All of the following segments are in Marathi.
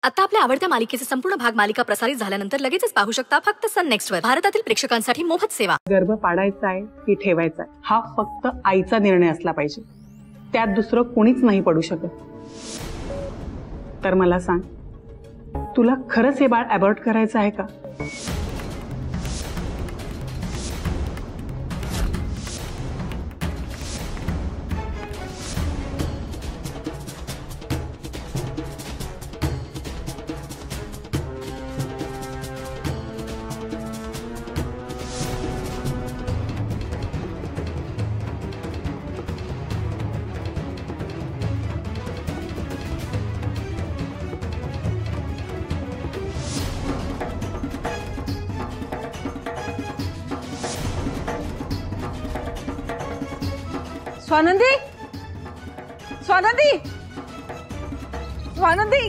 आता आपल्या आवडत्या मालिकेचे संपूर्ण भाग मालिका प्रसारित झाल्यानंतर लगेचच पाहू शकता फक्त सन नेक्स्ट वर. भारतातील प्रेक्षकांसाठी मोफत सेवा. गर्भ पाडायचा आहे की ठेवायचा आहे हा फक्त आईचा निर्णय असला पाहिजे. त्यात दुसरं कोणीच नाही पडू शकत. तर मला सांग, तुला खरंच हे बाळ अबॉर्ट करायचं आहे का? स्वानंदी, स्वानंदी, स्वानंदी.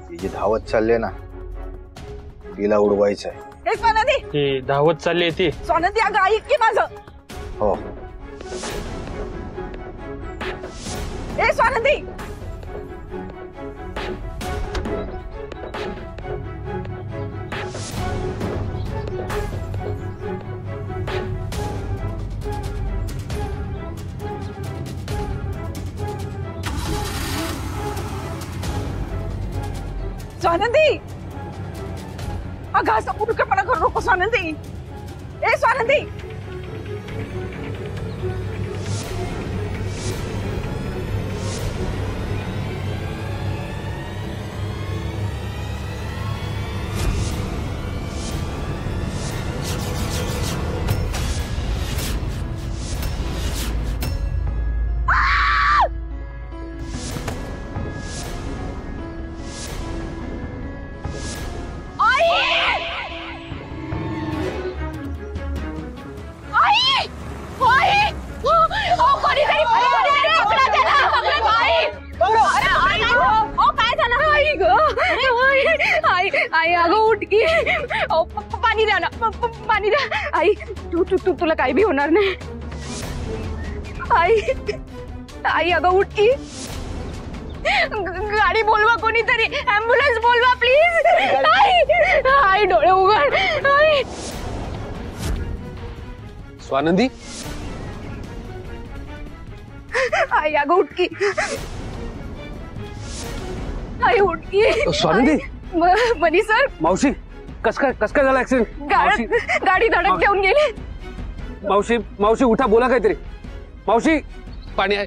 ती जी धावत चालली ना तिला उडवायचं आहे. हे स्वानंदी, ती धावत चालली ती. स्वानंदी अगं ऐक की माझं. हो ए स्वानंदी. स्वानंदी अगं असं उडकपणा करू नको स्वानंदी. ए स्वानंदी. आई अगं उठ की. पाणी द्या ना, पाणी द्या. आई तू तू तू तुला काही भी होणार नाही. आई आई अगं उठ की. गाडी बोलवा कोणीतरी, ॲम्ब्युलन्स बोलवा प्लीज. आई आई डोळे उघड. आई स्वानंदी. आई अगं उठ की. आई उठ की. स्वानंदी. मनी सर. मावशी कस काय झाला ऍक्सिडेंट? गाडी धडक देऊन गेली. मावशी मावशी उठा, बोला काहीतरी. मावशी पाणी आहे.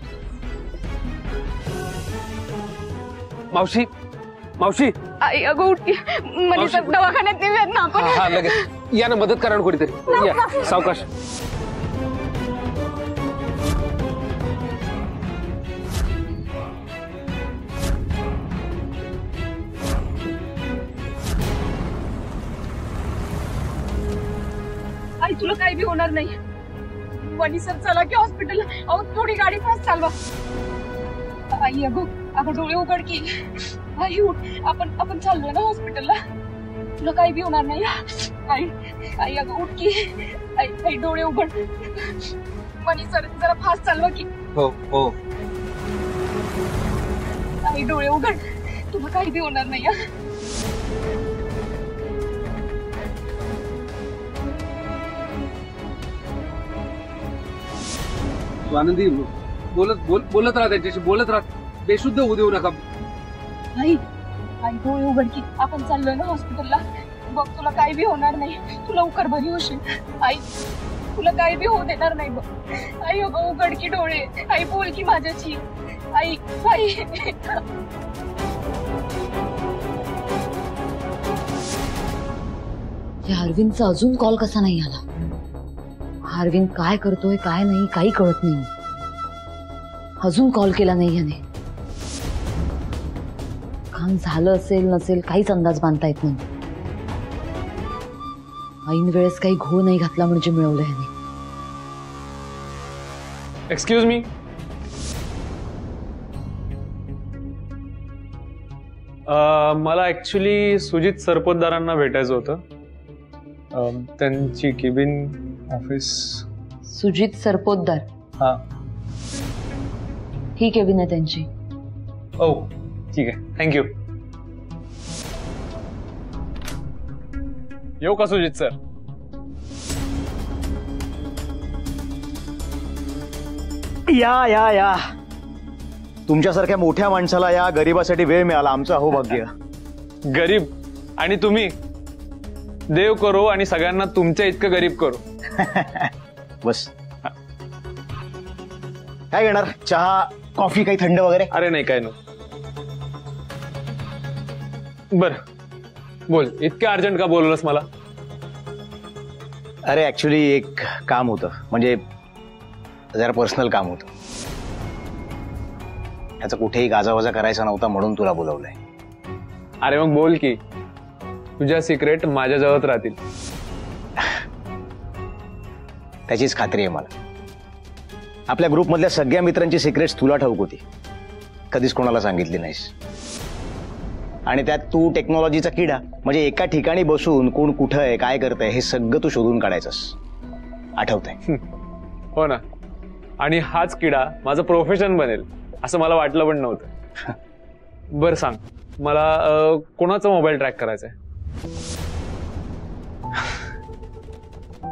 मावशी मावशी. आई अगं उठ की. मनी सर दवाखान्यात नेऊयात ना आपण. हा लगेच या ना, मदत करा ना कोणीतरी. या सावकाश. आई तुला काही भी होणार नाही. वनी सर चला की हॉस्पिटल. अहो थोडी गाडी फास्ट चालवा. आई अगं डोळे उघड की. आई उठ. आपण चाललोय ना हॉस्पिटलला. तुला काही भी होणार नाही. आई आई अगं उठ की. आई डोळे उघड. वनी सर जरा फास्ट चालवा की. हो हो. आई डोळे उघड. तुला काही भी होणार नाही. स्वानंदी बोलत राहा त्यांच्याशी, बोलत राहा. बेशुद्ध होऊ देऊ नका. आई आई डोळे उघड की. आपण चाललोय ना हॉस्पिटलला. बघ तुला काही भी होणार नाही. तुला लवकर बरी होशील. आई तुला काही भी होऊ देणार नाही बघ. आई अगं उघड की डोळे. आई बोल की माझ्याशी. आई आई. या अरविंदचा अजून कॉल कसा नाही आला? अरविंद काय करतोय काय नाही काही कळत नाही. अजून कॉल केला नाही याने. काम झालं असेल नसेल काहीच अंदाज बांधता येत नाही. ऐन वेळेस काही घोळ नाही घातला म्हणजे मिळवलं याने. Excuse me. मला ऍक्च्युली सुजित सरपोतदारांना भेटायचं होतं. त्यांची केबिन ऑफिस. सुजित सरपोतदार, हा. ही केबिन आहे त्यांची. ओ ठीक आहे, थँक्यू. येऊ का सुजित सर? या या या, तुमच्यासारख्या मोठ्या माणसाला या गरीबासाठी वेळ मिळाला, आमचं हो भाग्य. गरीब आणि तुम्ही, देव करो आणि सगळ्यांना तुमच्या इतकं गरीब करो. बस. काय घेणार, चहा कॉफी काही थंड वगैरे? अरे नाही, काय नाही. बर बोल, इतकं अर्जंट का बोलवलंस मला? अरे ऍक्च्युली एक काम होतं, म्हणजे जरा पर्सनल काम होतं. त्याचा कुठेही गाजावाजा करायचा नव्हता म्हणून तुला बोलवलंय. अरे मग बोल की, तुझ्या सिक्रेट माझ्या जवळ राहतील. त्याचीच खात्री आहे मला. आपल्या ग्रुपमधल्या सगळ्या मित्रांची सिक्रेट्स तुला ठाऊक होती, कधीच कोणाला सांगितली नाहीस. आणि त्यात तू टेक्नॉलॉजीचा किडा, म्हणजे एका ठिकाणी बसून कोण कुठं आहे काय करतंय हे सगळं तू शोधून काढायचंस. आठवतंय? हो ना. आणि हाच किडा माझं प्रोफेशन बनेल असं मला वाटलं पण नव्हतं. बरं सांग मला, कोणाचा मोबाईल ट्रॅक करायचा आहे?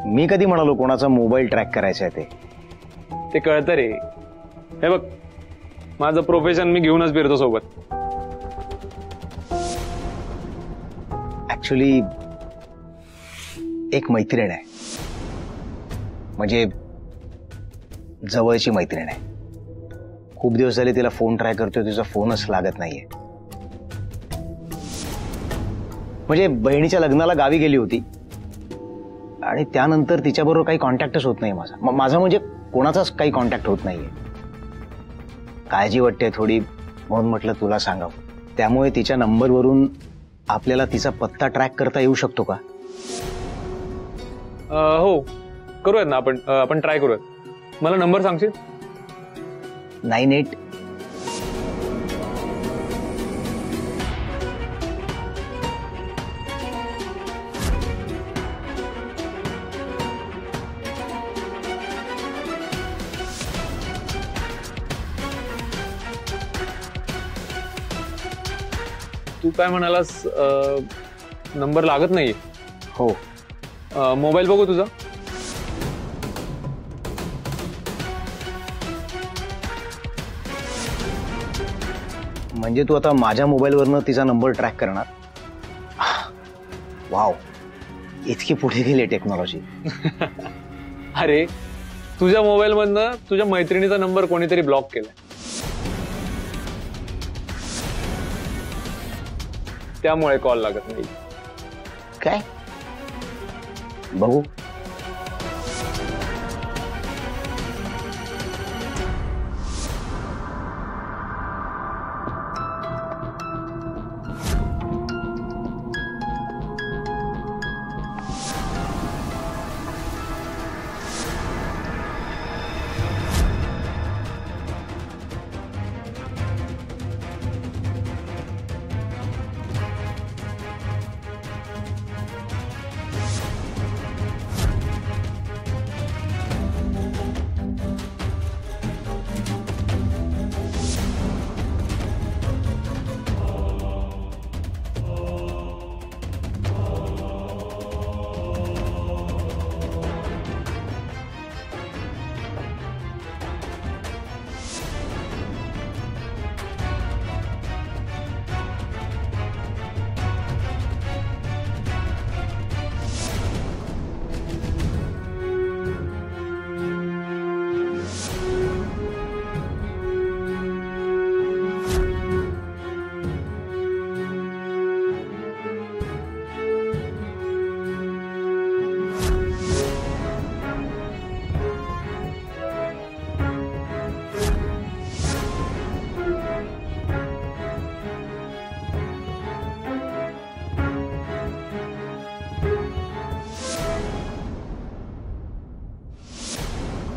मी कधी म्हणालो कोणाचा मोबाईल ट्रॅक करायचा आहे? ते कळतं रे. हे बघ, माझं प्रोफेशन मी घेऊनच फिरतो सोबत. ऍक्च्युली एक मैत्रीण आहे, म्हणजे जवळची मैत्रीण आहे. खूप दिवस झाले तिला फोन ट्राय करतोय, तिचा फोनच लागत नाहीये. म्हणजे बहिणीच्या लग्नाला गावी गेली होती आणि त्यानंतर तिच्याबरोबर काही कॉन्टॅक्टच होत नाही माझा. माझा म्हणजे कोणाचाच काही कॉन्टॅक्ट होत नाहीये. काळजी वाटते थोडी, म्हणून म्हटलं तुला सांगावं. त्यामुळे तिच्या नंबरवरून आपल्याला तिचा पत्ता ट्रॅक करता येऊ शकतो का? हो करूयात ना, आपण ट्राय करूयात. मला नंबर सांगशील? 98 तू काय म्हणालास, नंबर लागत नाहीये? हो. मोबाईल बघू तुझा. म्हणजे तू आता माझ्या मोबाईलवरनं तिचा नंबर ट्रॅक करणार? वाव, इतकी पुढे गेली टेक्नॉलॉजी. अरे तुझ्या मोबाईल मधनं तुझ्या मैत्रिणीचा नंबर कोणीतरी ब्लॉक केलाय, त्यामुळे कॉल लागत नाही. काय बघू?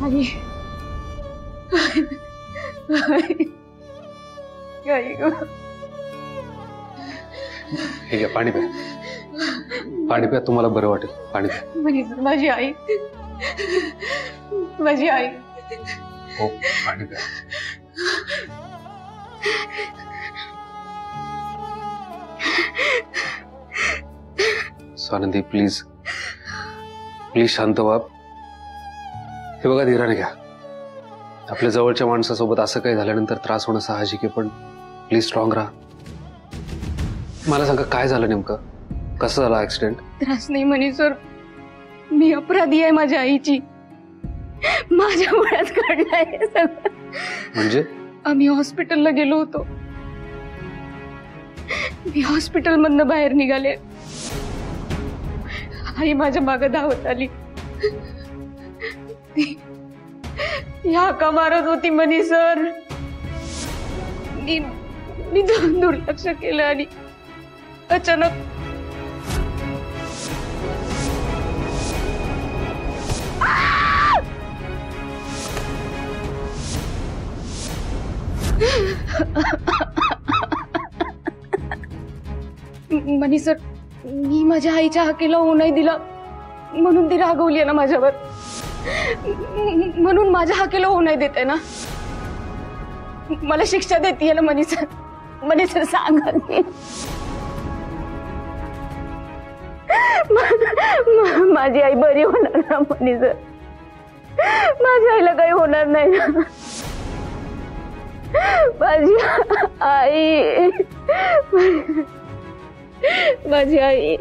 आई हे घ्या, पाणी प्या. पाणी प्या, तुम्हाला बरं वाटेल. पाणी प्या. माझी आई माझी आई. हो आणि काय? स्वानंदी प्लीज प्लीज शांत व्हा. हे बघा धीराने घ्या. आपल्या जवळच्या माणसासोबत असं काही झाल्यानंतर त्रास होणं साहजिक आहे, पण प्लीज स्ट्रॉंग राहा. मला सांगा काय झालं नेमकं, कसं झालं ऍक्सिडेंट? त्रास नाही म्हणे सर, मी अपराधी आहे माझ्या आईची. माझ्या मुळात घडलंय हे सगळं. म्हणजे आम्ही हॉस्पिटलला गेलो होतो. मी हॉस्पिटल मधनं बाहेर निघाले. आई माझ्या मागे धावत आली. ती हाका मारत होती म्हणे सर. मी दुर्लक्ष केलं आणि अचानक मनी सर, मी माझ्या आईच्या हाकेला होऊ नाही दिला म्हणून ती रागवली ना माझ्यावर. म्हणून माझ्या हाकेला होऊ नाही देते ना. मला शिक्षा देते ना मनी सर. मनी सर सांगा. माझी आई बरी होणार ना मनी सर. माझ्या आईला काही होणार नाही ना. माझी आई, माझी आई.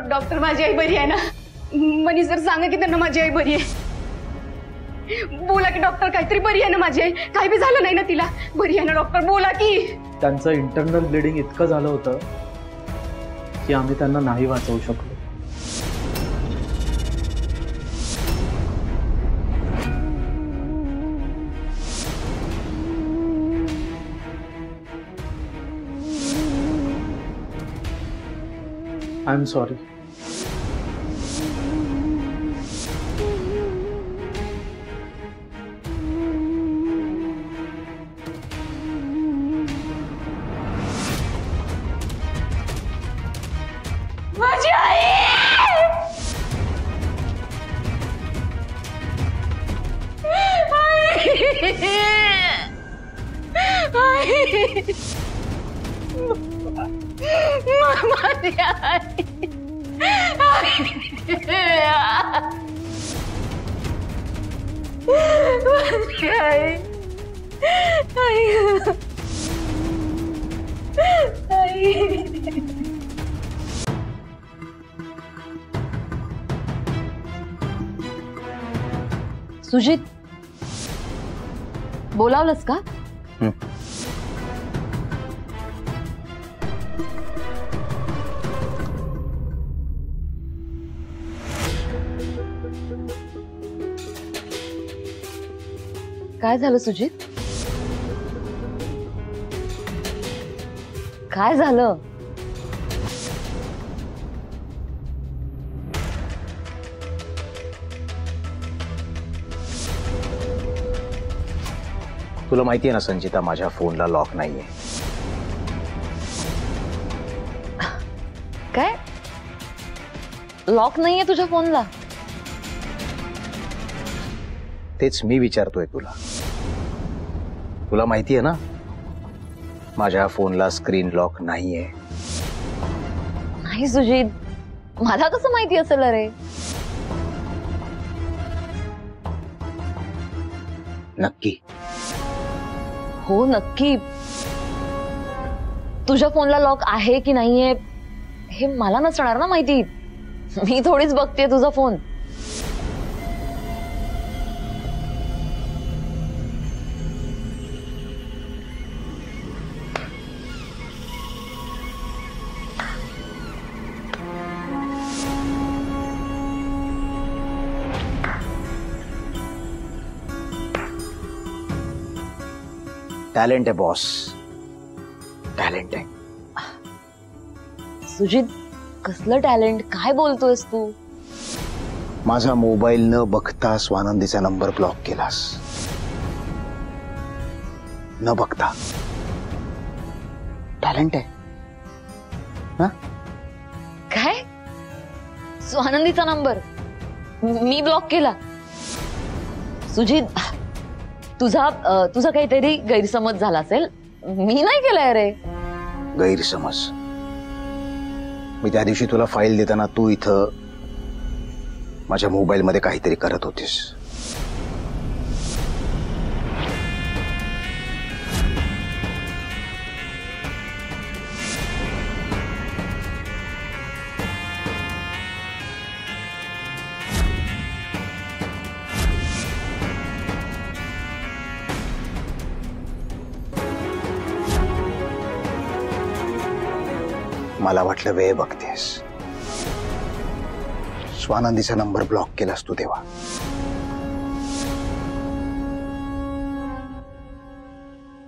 डॉक्टर माझी आई बरी आहे ना. मनी सर सांगा की त्यांना माझी आई बरी आहे. बोला की डॉक्टर, काहीतरी बरी आहे ना माझी आई. काही बी झालं नाही ना तिला. बरी आहे ना डॉक्टर, बोला की. त्यांचं इंटरनल ब्लिडिंग इतकं झालं होतं की आम्ही त्यांना नाही वाचवू शकलो. I am sorry. माझी आई. माझी आई. सुजित, बोलावलंस का? काय झालं सुजित? काय झालं? तुला माहितीये ना संचिता, माझ्या फोनला लॉक नाहीये. काय लॉक नाहीये तुझ्या फोनला? तेच मी विचारतोय तुला. तुला माहितीये ना माझ्या फोनला स्क्रीन लॉक नाहीये. नाही सुजित, मला कसं माहिती असेल रे? नक्की? हो नक्की. तुझ्या फोनला लॉक आहे की नाहीये हे मला नसणार ना माहिती. मी थोडीच बघतेय तुझा फोन. टॅलेंट आहे बॉस, टॅलेंट आहे. सुजित, कसलं टॅलेंट? काय बोलतोयस तू? माझा मोबाईल न बघता स्वानंदीचा नंबर ब्लॉक केलास. न बघता. टॅलेंट आहे. काय? स्वानंदीचा नंबर मी ब्लॉक केला? सुजित, तुझा काहीतरी गैरसमज झाला असेल. मी नाही केलाय रे. गैरसमज? मी त्या दिवशी तुला फाईल देताना तू इथं माझ्या मोबाईल मध्ये काहीतरी करत होतीस. मला वाटलं वेळ बघतेस. स्वानंदीचा नंबर ब्लॉक केलास तू तेव्हा.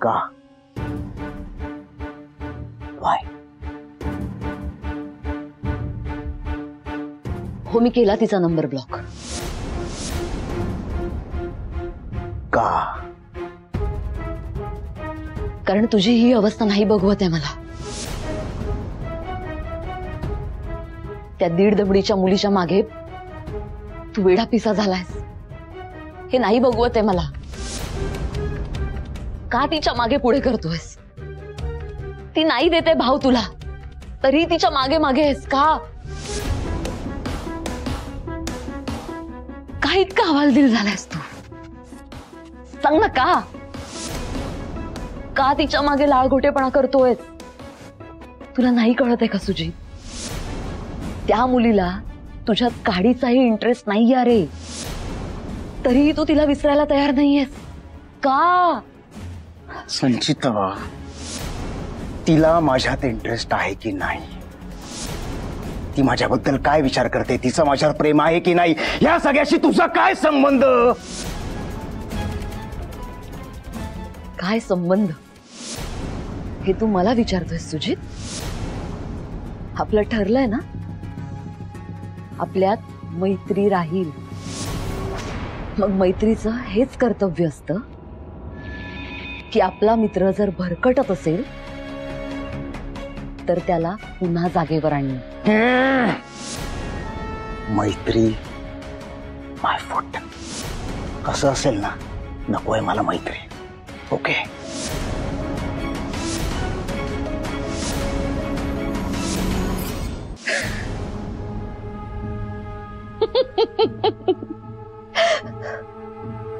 का? वाय? हो, मी केला तिचा नंबर ब्लॉक. का? कारण तुझी ही अवस्था नाही बघवत आहे मला. त्या दीड दबडीच्या मुलीच्या मागे तू वेडा पिसा झालायस हे नाही बघवत आहे मला. का तिच्या मागे पुढे करतोयस? ती नाही देते भाव तुला, तरी तिच्या मागे मागे आहेस का? का इतका हवालदिल झालायस तू? सांग ना, का तिच्या मागे लाळघोटेपणा करतोय? तुला नाही कळत आहे का सुजित? त्या मुलीला तुझ्यात काडीचाही इंटरेस्ट नाही रे, तरीही तू तिला विसरायला तयार नाहीयेस का? संचिता, तिला माझ्यात इंटरेस्ट आहे की नाही, ती माझ्याबद्दल काय विचार करते, तिचं माझ्यावर प्रेम आहे की नाही, या सगळ्याशी तुझा काय संबंध? काय संबंध हे तू मला विचारतोयस सुजित? आपलं ठरलंय ना, आपल्यात मैत्री राहील. मग मैत्रीचं हेच कर्तव्य असतं की आपला मित्र जर भरकटत असेल तर त्याला पुन्हा जागेवर आणणं. मैत्री माय फूट. कसं असेल ना, नकोय मला मैत्री. ओके?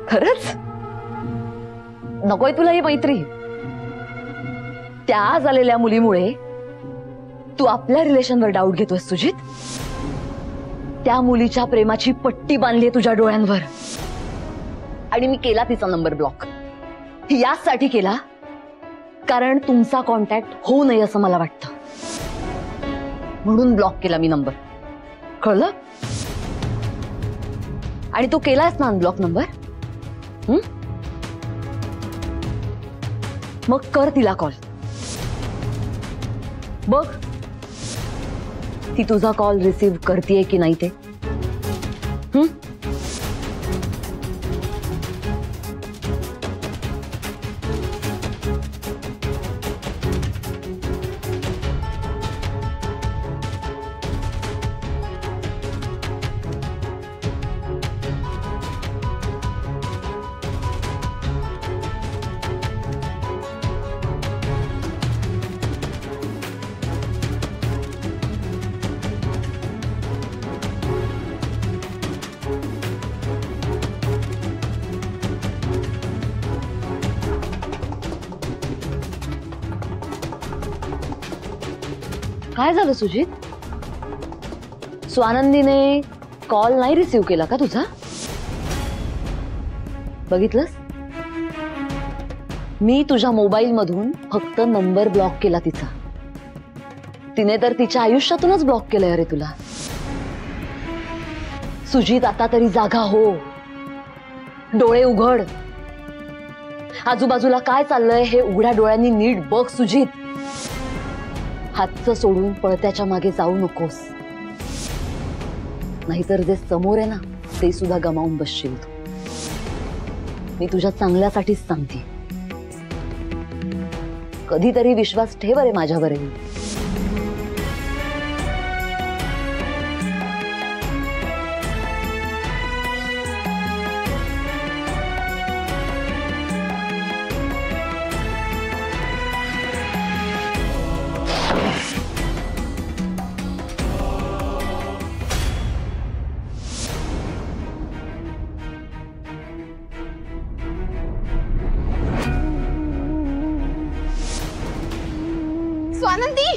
खरंच नकोय तुला ही मैत्री? त्या झालेल्या मुलीमुळे तू आपल्या रिलेशनवर डाऊट घेतोय सुजित? त्या मुलीच्या प्रेमाची पट्टी बांधली तुझ्या डोळ्यांवर, आणि मी केला तिचा नंबर ब्लॉक. यासाठी केला कारण तुमचा कॉन्टॅक्ट होऊ नये असं मला वाटतं, म्हणून ब्लॉक केला मी नंबर. कळलं? आणि तू केलायस ना अनब्लॉक नंबर? मग कर तिला कॉल. बघ ती तुझा कॉल रिसीव्ह करतेय की नाही ते. काय झालं सुजित? स्वानंदीने कॉल नाही रिसीव्ह केला का तुझा? बघितलंस, मी तुझ्या मोबाईल मधून फक्त नंबर ब्लॉक केला तिचा. तिने तर तिच्या आयुष्यातूनच ब्लॉक केलंय रे तुला. सुजित, आता तरी जागा हो, डोळे उघड. आजूबाजूला काय चाललंय हे उघड्या डोळ्यांनी नीट बघ सुजित. हातचं सोडून पळत्याच्या मागे जाऊ नकोस, नाहीतर जे समोर आहे ना ते सुद्धा गमावून बसशील तू. मी तुझ्या चांगल्यासाठीच सांगते. कधीतरी विश्वास ठेव रे माझ्यावरही. Swanandi,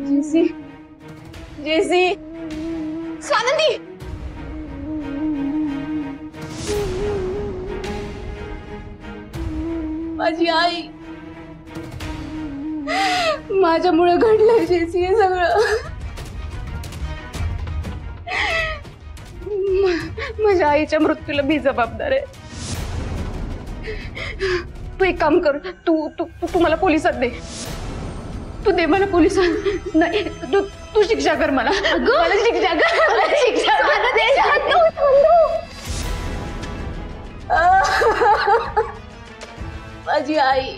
Jessie, Jessie, Swanandi. माझी आई, माझ्यामुळे घडलंय जेसी हे सगळं. माझ्या आईच्या मृत्यूला मी जबाबदार आहे. तू एक काम कर, तू तू तू मला पोलिसात दे. तू दे मला पोलिसात. नाही, तू शिक्षा कर मला. मला शिक्षा कर, मला शिक्षा कर. माझी आई.